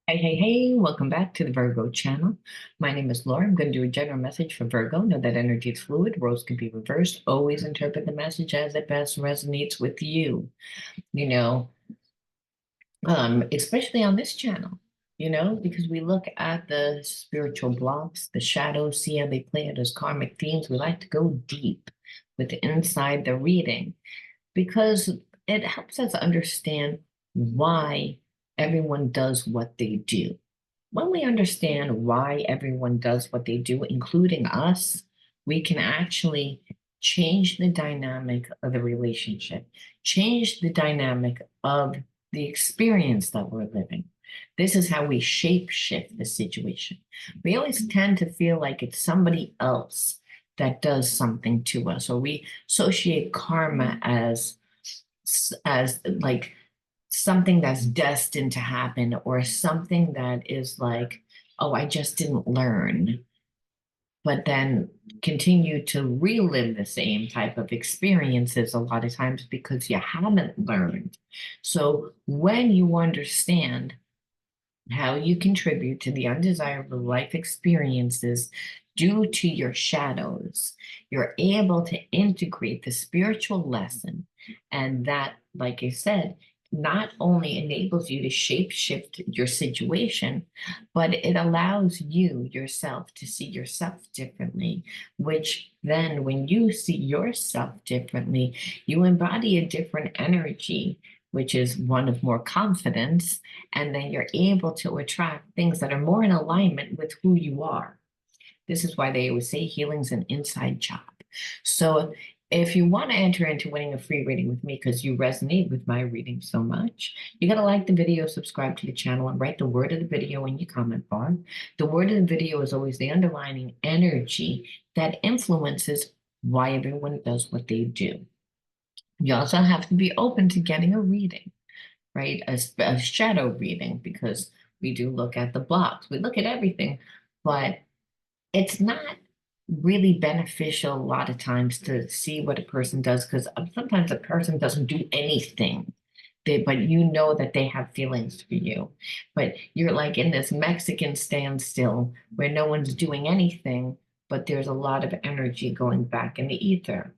Hey, welcome back to the Virgo channel. My name is Laura. I'm going to do a general message for Virgo. Know that energy is fluid, roles can be reversed. Always interpret the message as it best resonates with you, you know, especially on this channel, because we look at the spiritual blocks, the shadows, see how they play out as karmic themes. We like to go deep with inside the reading because it helps us understand why everyone does what they do. When we understand why everyone does what they do, including us, we can actually change the dynamic of the relationship, change the dynamic of the experience that we're living. This is how we shape shift the situation. We always tend to feel like it's somebody else that does something to us, or we associate karma as like something that's destined to happen or something that is like, oh, I just didn't learn, but then continue to relive the same type of experiences a lot of times because you haven't learned. So when you understand how you contribute to the undesirable life experiences due to your shadows, you're able to integrate the spiritual lesson. And that, like I said, not only enables you to shape shift your situation, but it allows you yourself to see yourself differently, which then when you see yourself differently, you embody a different energy, which is one of more confidence, and then you're able to attract things that are more in alignment with who you are. This is why they always say healing's an inside job. So if you want to enter into winning a free reading with me because you resonate with my reading so much, you got to like the video, subscribe to the channel, and write the word of the video in your comment bar. The word of the video is always the underlying energy that influences why everyone does what they do. You also have to be open to getting a reading, right? A shadow reading, because we do look at the blocks, we look at everything, but it's not really beneficial a lot of times to see what a person does because sometimes a person doesn't do anything. But you know that they have feelings for you. But you're like in this Mexican standstill where no one's doing anything, but there's a lot of energy going back in the ether,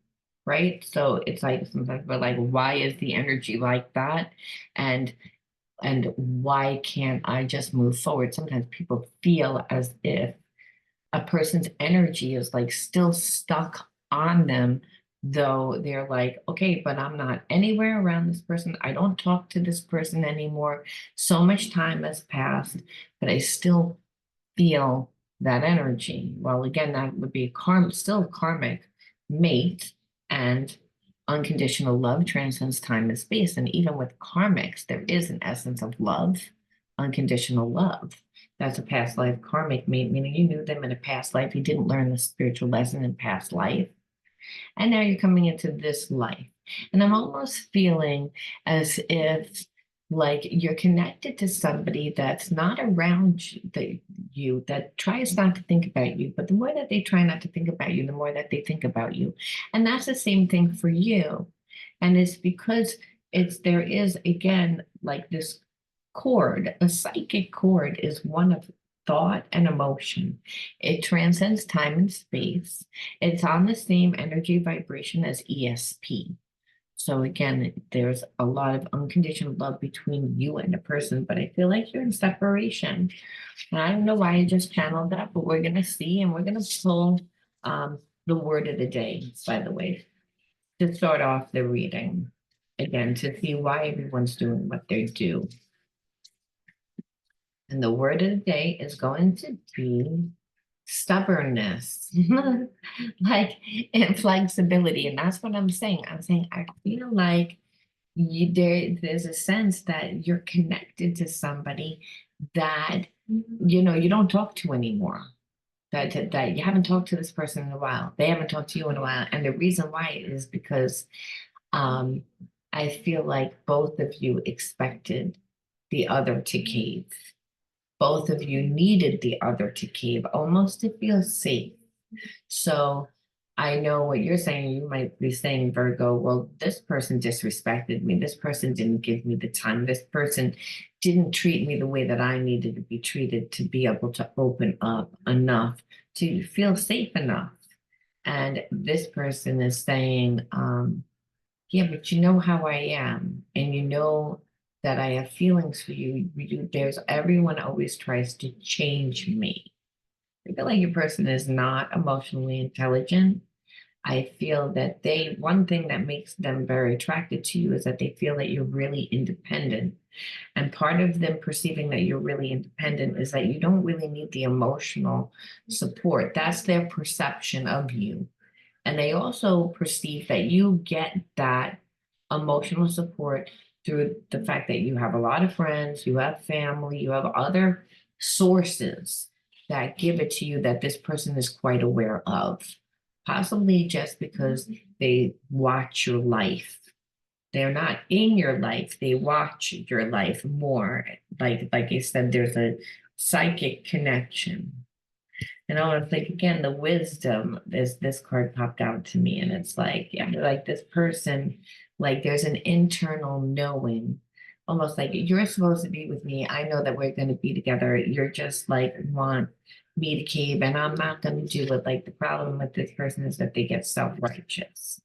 right? So it's like sometimes we're like, why is the energy like that? And and why can't I just move forward? Sometimes people feel as if a person's energy is like still stuck on them, though they're like, okay, but I'm not anywhere around this person. I don't talk to this person anymore. So much time has passed, but I still feel that energy. Well, again, that would be still a karmic mate, and unconditional love transcends time and space. And even with karmics, there is an essence of love, unconditional love. That's a past life karmic mate, meaning you knew them in a past life. You didn't learn the spiritual lesson in past life. And now you're coming into this life. And I'm almost feeling as if like you're connected to somebody that's not around you, that tries not to think about you. But the more that they try not to think about you, the more that they think about you. And that's the same thing for you. And it's because there is again like this cord, a psychic cord is one of thought and emotion. It transcends time and space. It's on the same energy vibration as ESP. So again, there's a lot of unconditional love between you and a person, but I feel like you're in separation. And I don't know why I just channeled that, but we're gonna see, and we're gonna pull the word of the day, by the way, to start off the reading. Again, to see why everyone's doing what they do. And the word of the day is going to be stubbornness, like inflexibility. And that's what I'm saying. I'm saying I feel like there's a sense that you're connected to somebody that you don't talk to anymore. That you haven't talked to this person in a while. They haven't talked to you in a while. And the reason why is because um, I feel like both of you expected the other to cave. Both of you needed the other to cave, almost to feel safe. So I know what you're saying. You might be saying, Virgo, well, this person disrespected me. This person didn't give me the time. This person didn't treat me the way that I needed to be treated to be able to open up enough to feel safe enough. And this person is saying, yeah, but you know how I am, and you know that I have feelings for you. There's everyone always tries to change me. I feel like your person is not emotionally intelligent. I feel that one thing that makes them very attracted to you is that they feel that you're really independent. And part of them perceiving that you're really independent is that you don't really need the emotional support. That's their perception of you. And they also perceive that you get that emotional support through the fact that you have a lot of friends, you have family, you have other sources that give it to you that this person is quite aware of. Possibly just because they watch your life. They're not in your life, they watch your life more. Like I said, there's a psychic connection. And I was like, again, the wisdom, this card popped out to me, and it's like, yeah, like this person, like there's an internal knowing, almost like you're supposed to be with me. I know that we're going to be together. You're just like want me to cave, and I'm not going to do it. Like the problem with this person is that they get self-righteous,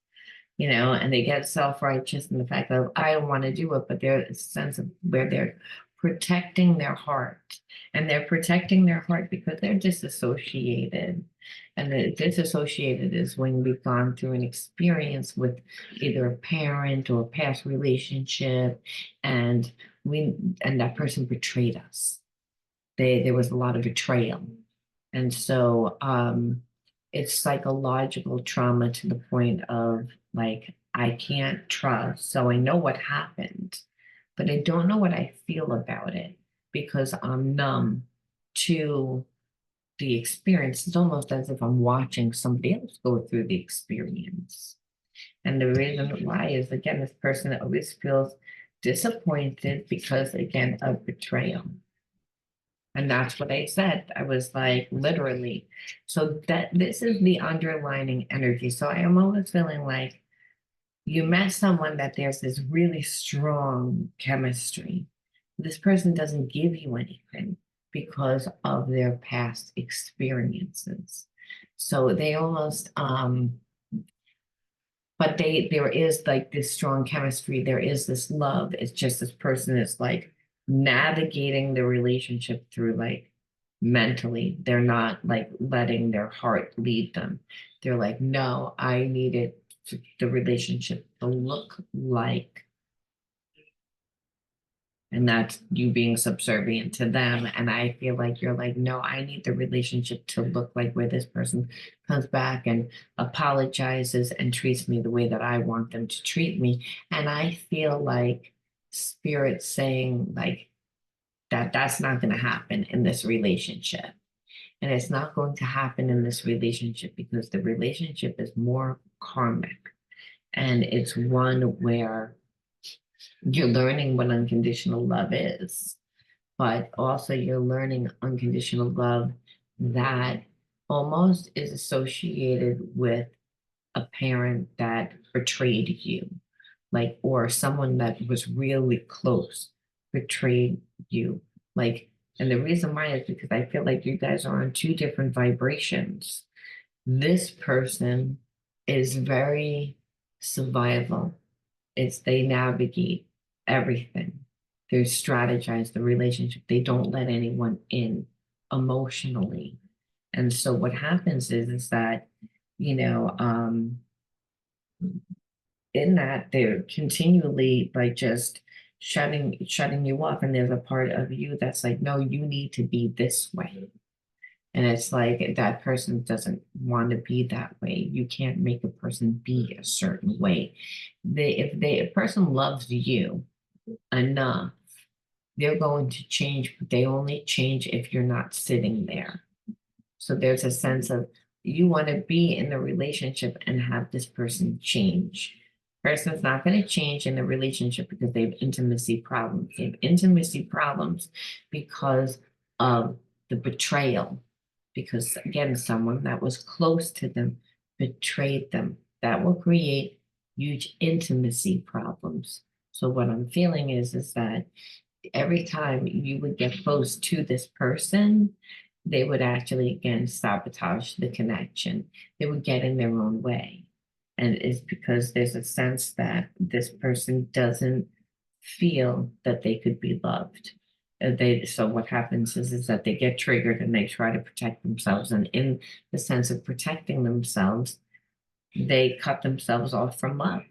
and they get self-righteous in the fact that I don't want to do it, but there's a sense of where they're protecting their heart. And they're protecting their heart because they're disassociated. And the disassociated is when we've gone through an experience with either a parent or a past relationship, and and that person betrayed us. There was a lot of betrayal. And so it's psychological trauma to the point of like, I can't trust. So I know what happened, but I don't know what I feel about it because I'm numb to the experience. It's almost as if I'm watching somebody else go through the experience. And the reason why is, again, this person always feels disappointed because, again, of betrayal. And that's what I said. I was like, literally. So that this is the underlining energy. So I am always feeling like you met someone that there's this really strong chemistry. This person doesn't give you anything because of their past experiences. So they almost but there is like this strong chemistry, there is this love. It's just this person is like navigating the relationship through like mentally. They're not like letting their heart lead them. They're like, no, I need the relationship to look like, and that's you being subservient to them. And I feel like you're like, no, I need the relationship to look like where this person comes back and apologizes and treats me the way that I want them to treat me. And I feel like spirit saying like that's not going to happen in this relationship. And it's not going to happen in this relationship because the relationship is more karmic. And it's one where you're learning what unconditional love is, but also you're learning unconditional love that almost is associated with a parent that betrayed you, like, or someone that was really close betrayed you. Like, and the reason why is because I feel like you guys are on two different vibrations. This person is very survival. It's they navigate everything. They strategize the relationship. They don't let anyone in emotionally. And so what happens is that, you know, in that they're continually like just shutting you off. And there's a part of you that's like, no, you need to be this way. And it's like that person doesn't want to be that way. You can't make a person be a certain way. If a person loves you enough, they're going to change, but they only change if you're not sitting there. So there's a sense of you want to be in the relationship and have this person change. Person's not going to change in the relationship because they have intimacy problems. They have intimacy problems because of the betrayal. Because again, someone that was close to them betrayed them. That will create huge intimacy problems. So what I'm feeling is that every time you would get close to this person, they would actually again sabotage the connection. They would get in their own way. And it's because there's a sense that this person doesn't feel that they could be loved. So what happens is that they get triggered and they try to protect themselves. And in the sense of protecting themselves, they cut themselves off from love.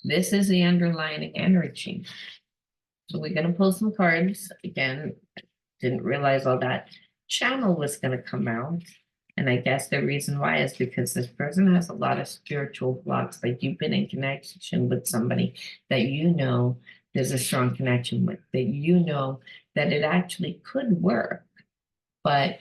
This is the underlying energy. So we're going to pull some cards. Again, didn't realize all that channel was going to come out. And I guess the reason why is because this person has a lot of spiritual blocks. Like you've been in connection with somebody that you know there's a strong connection with, that you know that it actually could work, but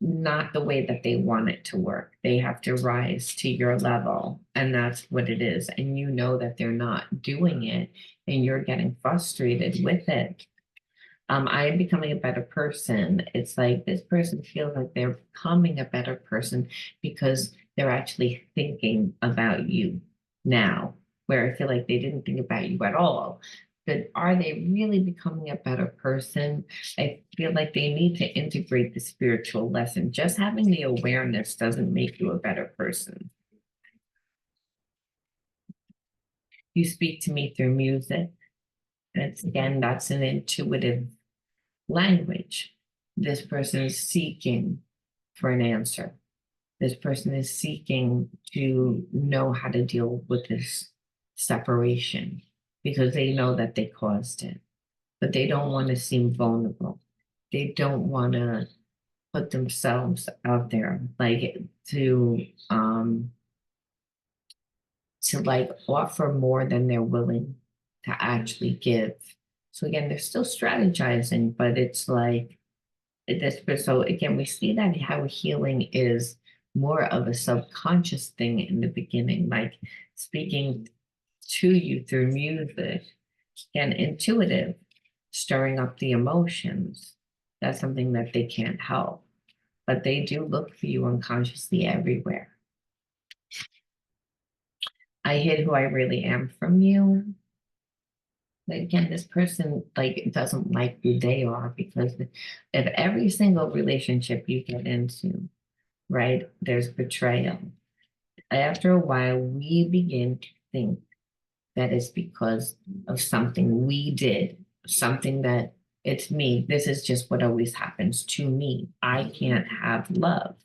not the way that they want it to work. They have to rise to your level, and that's what it is. And you know that they're not doing it, and you're getting frustrated with it. I am becoming a better person. It's like this person feels like they're becoming a better person because they're actually thinking about you now, where I feel like they didn't think about you at all. But are they really becoming a better person? I feel like they need to integrate the spiritual lesson. Just having the awareness doesn't make you a better person. You speak to me through music. And it's again, that's an intuitive language. This person is seeking for an answer. This person is seeking to know how to deal with this separation because they know that they caused it, but they don't want to seem vulnerable. They don't want to put themselves out there like um to like offer more than they're willing to actually give. So again, they're still strategizing, but it's like this. So again, we see that how healing is more of a subconscious thing in the beginning, like speaking to you through music and intuitive, stirring up the emotions. That's something that they can't help, but they do look for you unconsciously everywhere. I hid who I really am from you. But again, this person like doesn't like who they are because if every single relationship you get into, right, there's betrayal. After a while, we begin to think that it's because of something we did, something that it's me. This is just what always happens to me. I can't have love.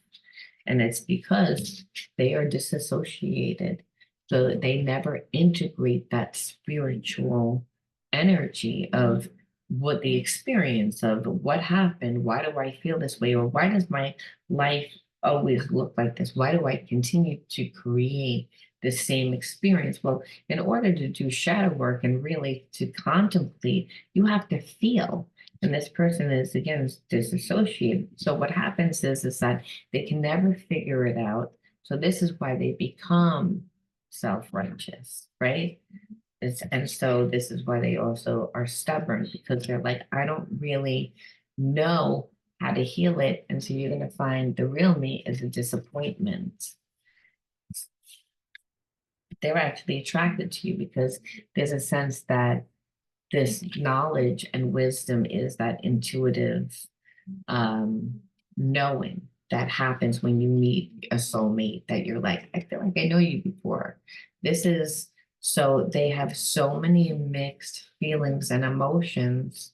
And it's because they are disassociated. So they never integrate that spiritual energy of what the experience of what happened, why do I feel this way, or why does my life always look like this? Why do I continue to create the same experience? Well, in order to do shadow work and really to contemplate, you have to feel. And this person is again disassociated. So what happens is that they can never figure it out. So this is why they become self-righteous, right? And so this is why they also are stubborn because they're like, I don't really know how to heal it. And so you're going to find the real me is a disappointment. They're actually attracted to you because there's a sense that this knowledge and wisdom is that intuitive knowing that happens when you meet a soulmate that you're like, I feel like I know you before. This is so they have so many mixed feelings and emotions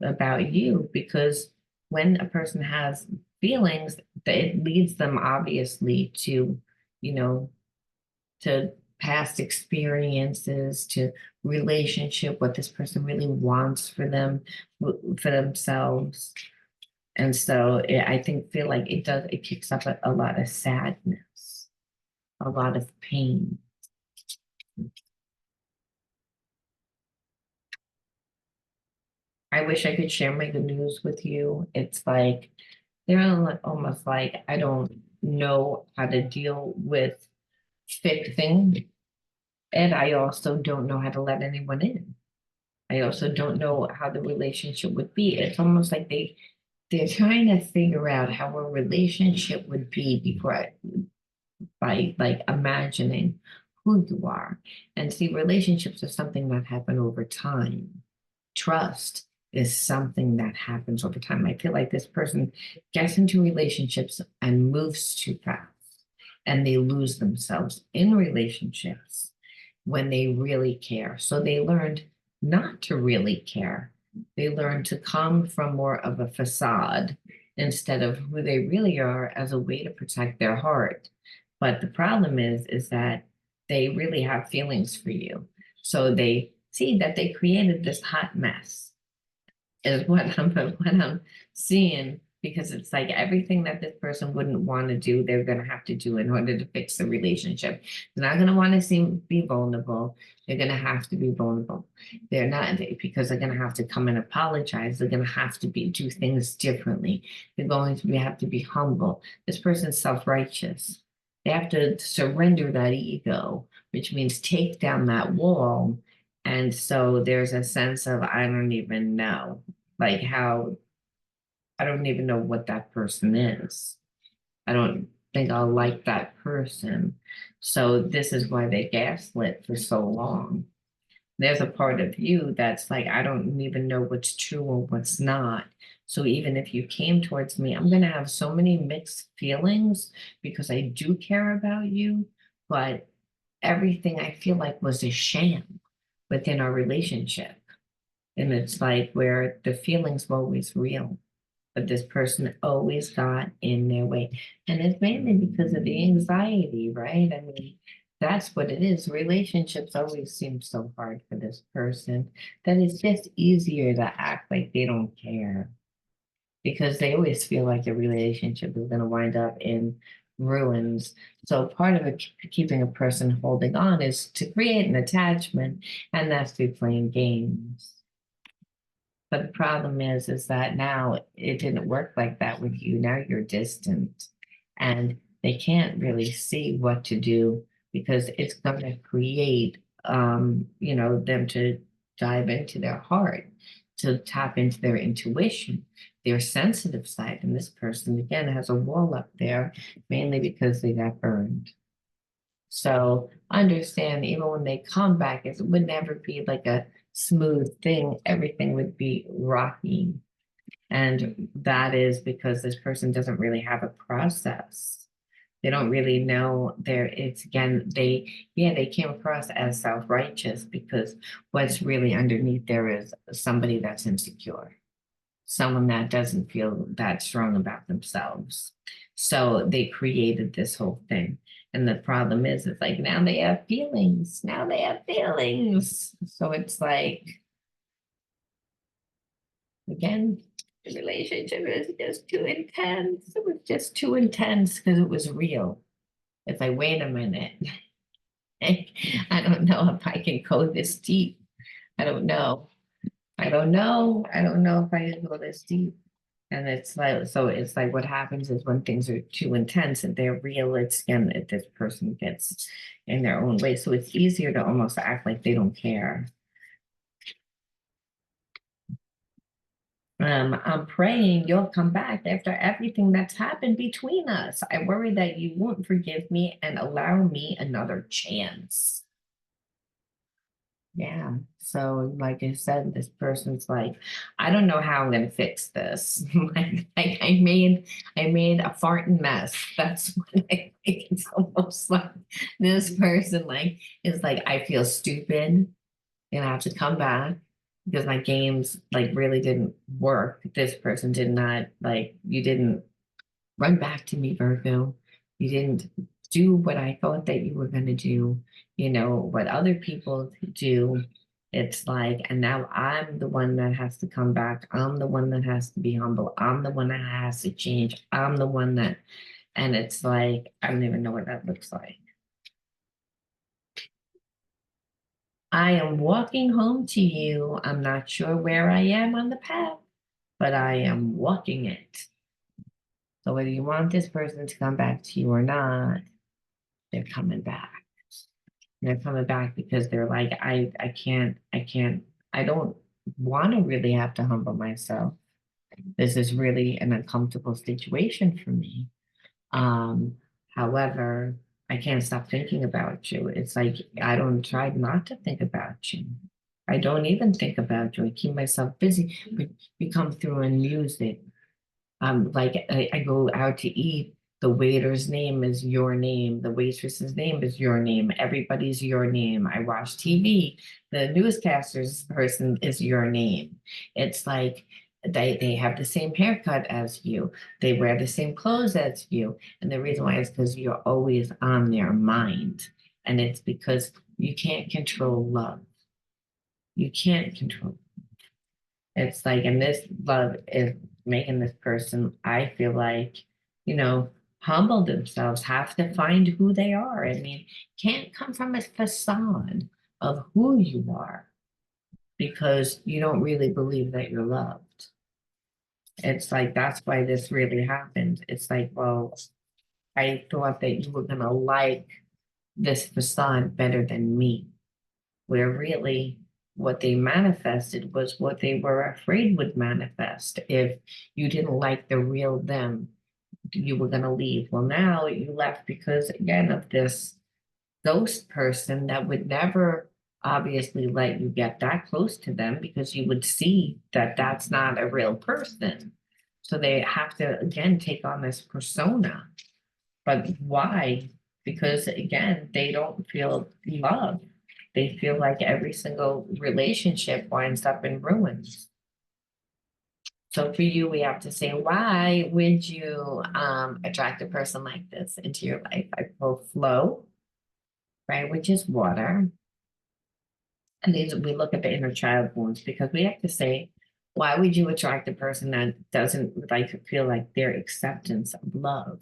about you because when a person has feelings, it leads them obviously to, you know, to past experiences, to relationship, what this person really wants for them, for themselves. And so I think feel like it kicks up a lot of sadness, a lot of pain. I wish I could share my good news with you. It's like they're almost like I don't know how to deal with fixing, and I also don't know how to let anyone in. I also don't know how the relationship would be. It's almost like they're trying to figure out how a relationship would be by like imagining who you are. And see, relationships are something that happen over time. Trust is something that happens over time. I feel like this person gets into relationships and moves too fast, and they lose themselves in relationships when they really care. So they learned not to really care. They learned to come from more of a facade instead of who they really are as a way to protect their heart. But the problem is that they really have feelings for you. So they see that they created this hot mess is what I'm seeing, because it's like everything that this person wouldn't want to do, they're gonna have to do in order to fix the relationship. They're not gonna want to be vulnerable. They're gonna have to be vulnerable. They're not, because they're gonna have to come and apologize. They're gonna have to do things differently. They're going to have to be humble. This person's self-righteous. They have to surrender that ego, which means take down that wall. And so there's a sense of, I don't even know, like how, I don't even know what that person is. I don't think I'll like that person. So this is why they gaslit for so long. There's a part of you that's like, I don't even know what's true or what's not. So even if you came towards me, I'm going to have so many mixed feelings because I do care about you, but everything I feel like was a sham within our relationship. And it's like where the feelings were always real, but this person always got in their way. And it's mainly because of the anxiety, right? I mean, that's what it is. Relationships always seem so hard for this person that it's just easier to act like they don't care because they always feel like the relationship is going to wind up in ruins. So part of it, keeping a person holding on is to create an attachment, and that's through playing games. But the problem is that now it didn't work like that with you. Now you're distant and they can't really see what to do because it's going to create, them to dive into their heart, to tap into their intuition, their sensitive side. And this person, again, has a wall up there, mainly because they got burned. So understand, even when they come back, it would never be like a smooth thing. Everything would be rocky. And that is because this person doesn't really have a process. They don't really know it's again, they came across as self-righteous because what's really underneath there is somebody that's insecure, someone that doesn't feel that strong about themselves. So they created this whole thing. And the problem is, it's like now they have feelings. Now they have feelings. So it's like, again, the relationship is just too intense. It was just too intense because it was real. It's like, wait a minute. I don't know if I can go this deep. I don't know. I don't know. I don't know if I can go this deep. And it's like, so it's like what happens is when things are too intense and they're real, it's again, if this person gets in their own way. So it's easier to almost act like they don't care. I'm praying you'll come back after everything that's happened between us. I worry that you won't forgive me and allow me another chance. Yeah. So, like I said, this person's like, I don't know how I'm gonna fix this. Like I made a farting mess. That's what I think. It's almost like this person like is like, I feel stupid and I have to come back because my games like really didn't work. This person did not like, you didn't run back to me, Virgo. You didn't do what I thought that you were going to do, what other people do. It's like, and now I'm the one that has to come back. I'm the one that has to be humble. I'm the one that has to change. I'm the one that, and it's like, I don't even know what that looks like. I am walking home to you. I'm not sure where I am on the path, but I am walking it. So whether you want this person to come back to you or not, they're coming back. And they're coming back because they're like, I don't want to really have to humble myself. This is really an uncomfortable situation for me. Um, However, I can't stop thinking about you. It's like I don't try not to think about you. I don't even think about you. I keep myself busy. But you come through and music. Like I go out to eat. The waiter's name is your name. The waitress's name is your name. Everybody's your name. I watch TV. The newscaster's person is your name. It's like they have the same haircut as you. They wear the same clothes as you. And the reason why is because you're always on their mind. And it's because you can't control love. You can't control. It's like, and this love is making this person, I feel like, you know, humble themselves, have to find who they are. I mean, can't come from a facade of who you are because you don't really believe that you're loved. It's like, that's why this really happened. It's like, well, I thought that you were going to like this facade better than me, where really what they manifested was what they were afraid would manifest. If you didn't like the real them, you were going to leave. Well, now you left because, again, of this ghost person that would never obviously let you get that close to them because you would see that that's not a real person. So they have to, again, take on this persona. But why? Because, again, they don't feel love. They feel like every single relationship winds up in ruins. So for you, we have to say, why would you attract a person like this into your life? I pull flow, right, which is water. And these we look at the inner child wounds because we have to say, why would you attract a person that doesn't like feel like their acceptance of love?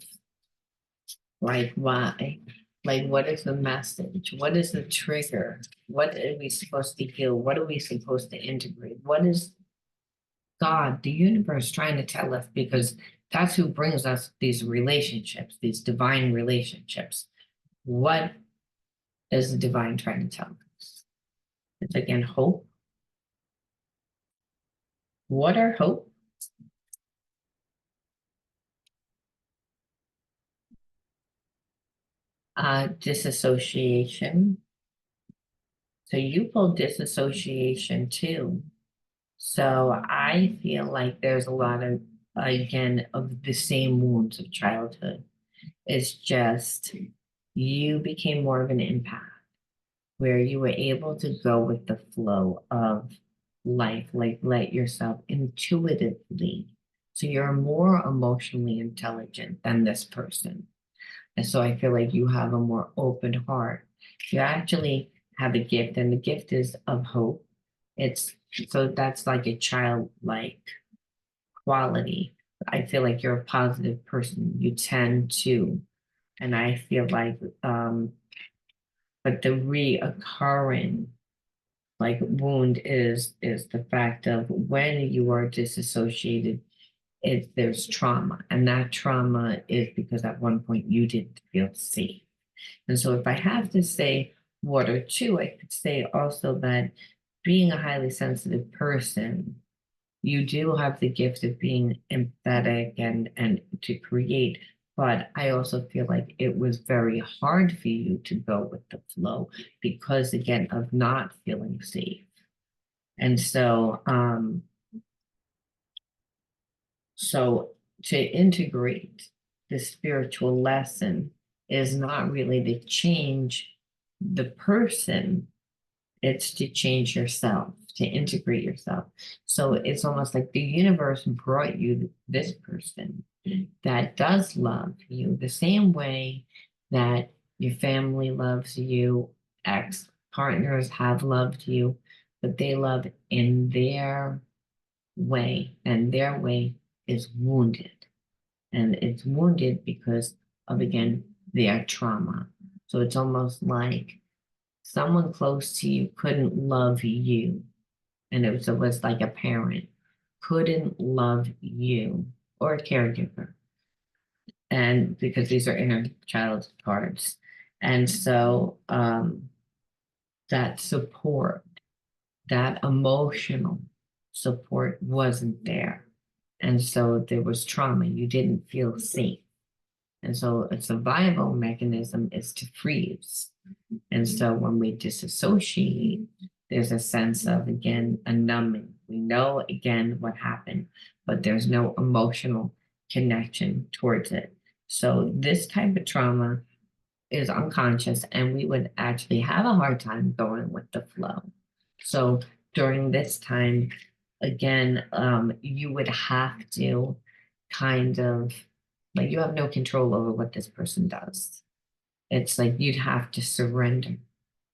Like why? Like what is the message? What is the trigger? What are we supposed to heal? What are we supposed to integrate? What is God, the universe trying to tell us? Because that's who brings us these relationships, these divine relationships. What is the divine trying to tell us? It's again hope. What are hope? Disassociation. So you pull disassociation too. So I feel like there's a lot of, again, of the same wounds of childhood. It's just you became more of an empath where you were able to go with the flow of life, like let yourself intuitively. So you're more emotionally intelligent than this person. And so I feel like you have a more open heart. You actually have a gift, and the gift is of hope. It's so that's like a childlike quality. I feel like you're a positive person. You tend to, and I feel like, but the reoccurring like wound is the fact of when you are disassociated, there's trauma, and that trauma is because at one point you didn't feel safe. And so if I have to say water too, I could say also that being a highly sensitive person, you do have the gift of being empathetic and to create. But I also feel like it was very hard for you to go with the flow because again of not feeling safe. And so to integrate the spiritual lesson is not really to change the person, it's to change yourself, to integrate yourself. So it's almost like the universe brought you this person that does love you the same way that your family loves you, ex partners have loved you, but they love in their way, and their way is wounded. And it's wounded because of, again, their trauma. So it's almost like someone close to you couldn't love you. And it was like a parent couldn't love you or a caregiver. And because these are inner child cards. And so that support, that emotional support wasn't there. And so there was trauma. You didn't feel safe. And so a survival mechanism is to freeze. And so when we disassociate, there's a sense of, again, a numbing. We know, again, what happened, but there's no emotional connection towards it. So this type of trauma is unconscious, and we would actually have a hard time going with the flow. So during this time, again, you would have to kind of, like, you have no control over what this person does. It's like you'd have to surrender,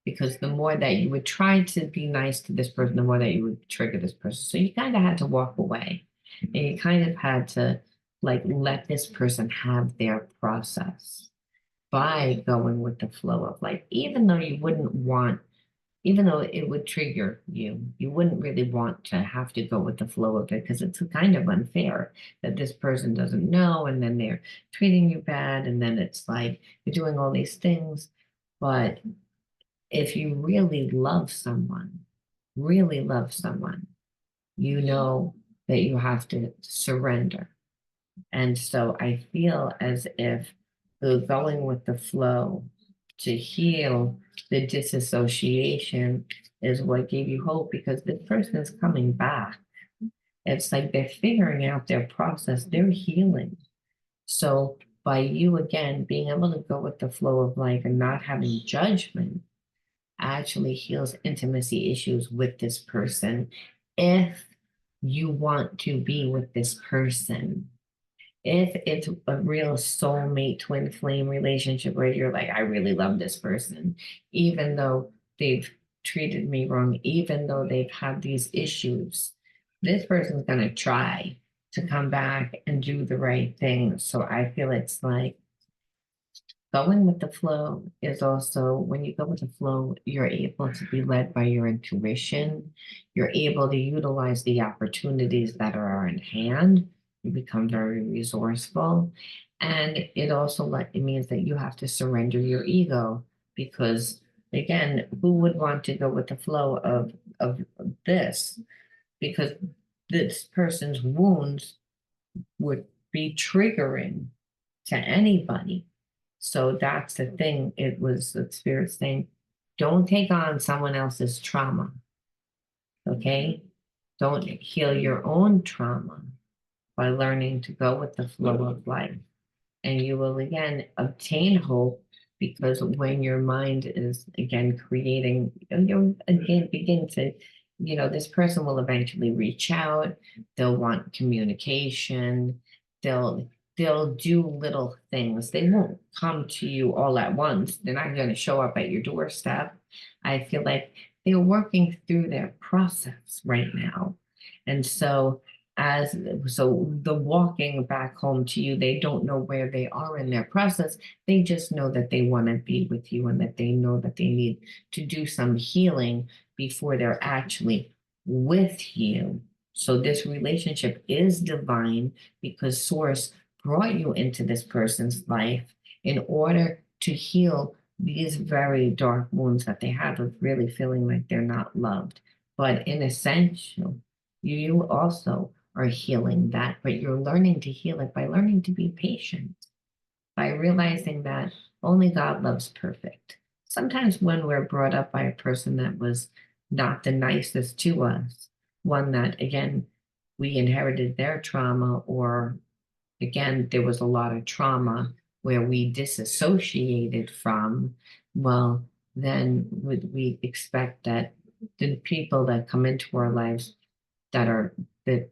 because the more that you would try to be nice to this person, the more that you would trigger this person. So you kind of had to walk away, and you kind of had to, like, let this person have their process by going with the flow of life, even though you wouldn't want, even though it would trigger you, you wouldn't really want to have to go with the flow of it, because it's kind of unfair that this person doesn't know, and then they're treating you bad, and then it's like you're doing all these things. But if you really love someone, you know that you have to surrender. And so I feel as if the going with the flow to heal the disassociation is what gave you hope, because this person is coming back. It's like they're figuring out their process, they're healing. So by you, again, being able to go with the flow of life and not having judgment actually heals intimacy issues with this person, if you want to be with this person. If it's a real soulmate twin flame relationship where you're like, I really love this person, even though they've treated me wrong, even though they've had these issues, this person's going to try to come back and do the right thing. So I feel it's like going with the flow is also, when you go with the flow, you're able to be led by your intuition. You're able to utilize the opportunities that are in hand. You become very resourceful. And it also it means that you have to surrender your ego, because, again, who would want to go with the flow of this? Because this person's wounds would be triggering to anybody. So that's the thing. It was the spirit saying, don't take on someone else's trauma. Okay? Don't heal your own trauma by learning to go with the flow of life. And you will again obtain hope, because when your mind is again creating, you'll again begin to, this person will eventually reach out, they'll want communication, they'll they'll do little things. They won't come to you all at once. They're not going to show up at your doorstep. I feel like they're working through their process right now. And so as so the walking back home to you, they don't know where they are in their process. They just know that they want to be with you, and that they know that they need to do some healing before they're actually with you. So this relationship is divine, because source brought you into this person's life in order to heal these very dark wounds that they have of really feeling like they're not loved. But in essential, you also are healing that, but you're learning to heal it by learning to be patient, by realizing that only God loves perfect. Sometimes when we're brought up by a person that was not the nicest to us, one that, again, we inherited their trauma, or again, there was a lot of trauma where we disassociated from, well, then would we expect that the people that come into our lives that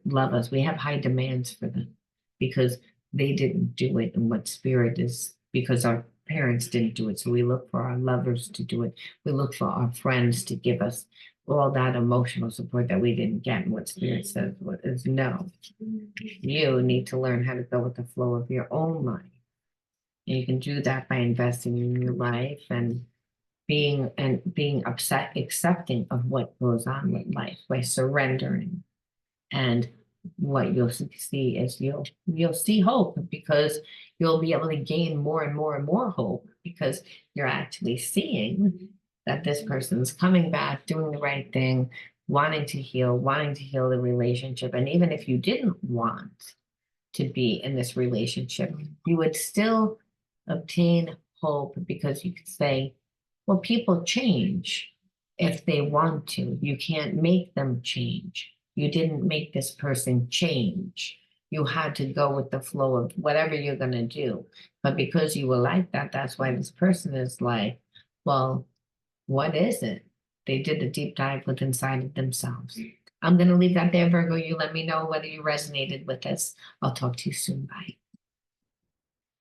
love us, we have high demands for them, because they didn't do it in what spirit is, because our parents didn't do it. So we look for our lovers to do it. We look for our friends to give us all that emotional support that we didn't get. And what spirit says is no. You need to learn how to go with the flow of your own life. And you can do that by investing in your life and being accepting of what goes on with life, by surrendering. And what you'll see is you'll see hope, because you'll be able to gain more and more and more hope, because you're actually seeing that this person's coming back, doing the right thing, wanting to heal the relationship. And even if you didn't want to be in this relationship, you would still obtain hope, because you could say, well, people change if they want to. You can't make them change. You didn't make this person change. You had to go with the flow of whatever you're going to do. But because you were like that, that's why this person is like, well, what is it? They did a deep dive with inside of themselves. I'm going to leave that there, Virgo. You let me know whether you resonated with this. I'll talk to you soon. Bye.